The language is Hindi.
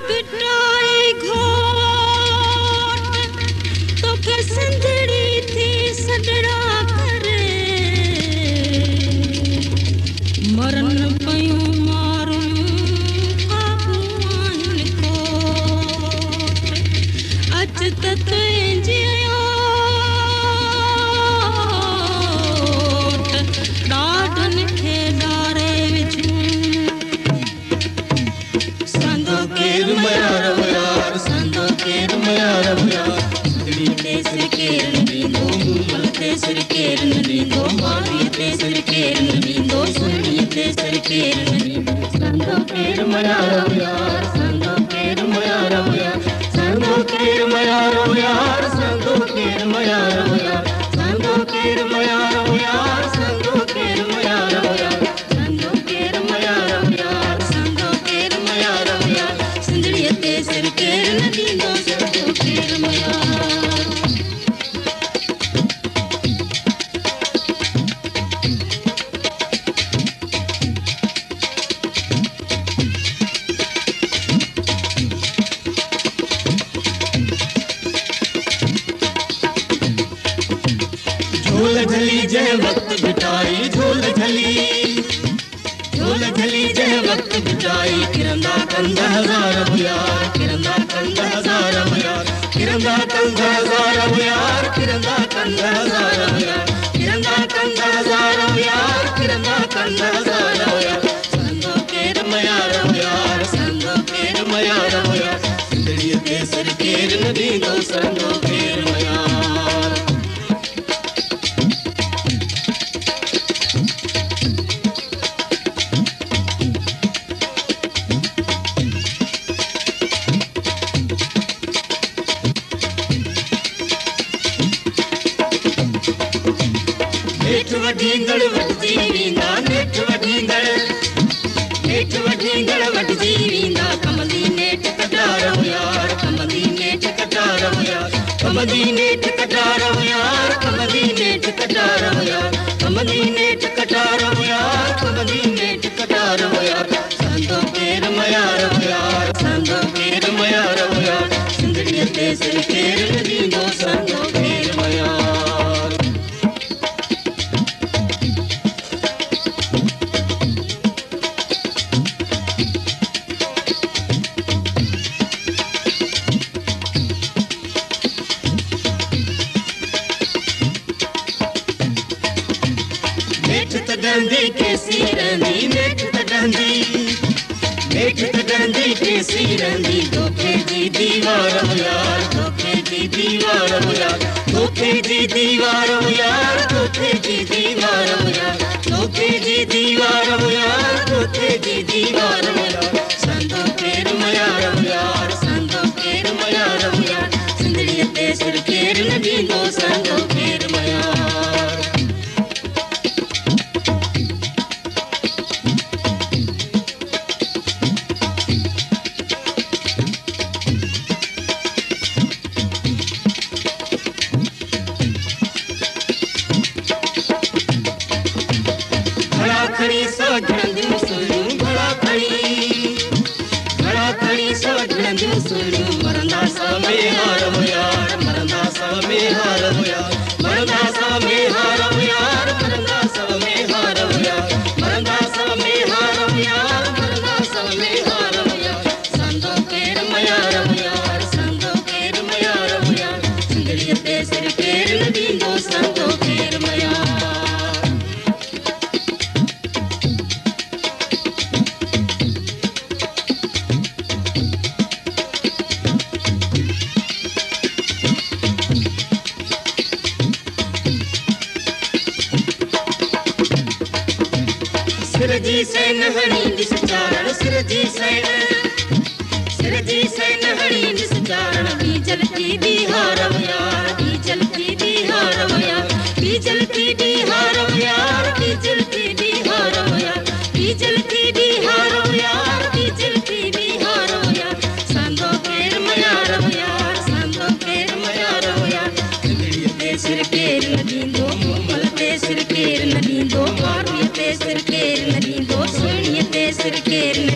पिटाई घोट तो के सिंधड़ी थी सडड़ा करे मरन पयूं मारूं काबू आहिन कोट अच त तुंहिंजी ॾाढनि खे ॾारे विझूं संदो केर मयार यार संदो केर मयार यार सिंधड़ी ते सिर केर न ॾींदो मूमल ते सिर केर न ॾींदो मारीअ ते सिर केर न ॾींदो सुरणीअ ते सिर केर न ॾींदो संदो केर मयार यार संदो केर मयार यार संदो केर मयार यार संदो केर मयार यार संदो केर मयार यार संदो केर मयार यार संदो केर मयार यार संदो केर मयार यार सिंधड़ीअ ते सिर केर न ॾींदो संदो केर मयार झोल झली जंहिं वक़्तु बिठाई झोल झली जंहिं वक़्तु बिठाई किरंदा कंध हज़ार यार किरंदा कंध हज़ार यार किरंदा कंध हज़ार यार किरंदा कंध हज़ार यार किरंदा कंध हज़ार यार किरंदा कंध हज़ार यार संदो केर मयार यार संदो केर मयार यार सिंधड़ीअ ते सिर केर न ॾींदो संदो केर मयार नेठ वढींदड़ वढजी वेंदा नेठ वढींदड़ वढजी वेंदा कमंदी नेठ कटारो यार कमंदी नेठ कटारो यार कमंदी नेठ कटारो यार कमंदी नेठ कटारो यार कमंदी नेठ कटारो यार कमंदी नेठ कटारो यार संदो केर मयार यार संदो केर मयार यार सिंधड़ीअ ते सिर केर न ॾींदो संदो केर मयार नेठ त डंदी केसी रहंदी नेठ त डंदी केसी रहंदी धोखे जी दीवार यार धोखे जी दीवार यार धोखे जी दीवार यार धोखे जी दीवार यार धोखे जी दीवार यार धोखे जी दीवार यार संदो केर मयार यार संदो केर मयार यार सिंधड़ीअ ते सिर केर न ॾींदो संदो केर मयार खड़ी सो झड़ंदियूं सुरियूं घड़ा खड़ी सो झड़ंदियूं सुरियूं मरंदा सा में हार यार मरंदा सा में हार यार मरंदा सा में हार यार मरंदा सा में हार यार मरंदा सा में हार यार मरंदा सा में हार यार संदो केर मयार यार संदो केर मयार यार सिंधड़ीअ ते सिर केर न ॾींदो संदो केर मयार सिर जी सैन हणी ॾिस चारण सिर जी सैन हणी ॾिस चारण बीजल थी बिहार यार बीजल थी बिहार यार बीजल थी बिहार यार बीजल थी बिहार यार बीजल थी बिहार यार बीजल थी बिहार यार संदो केर मयार यार संदो केर मयार यार सिंधड़ीअ ते सिर केर न ॾींदो मूमल ते सिर केर न ॾींदो मारीअ ते सिर केर न ॾींदो सुरणीअ ते सिर केर न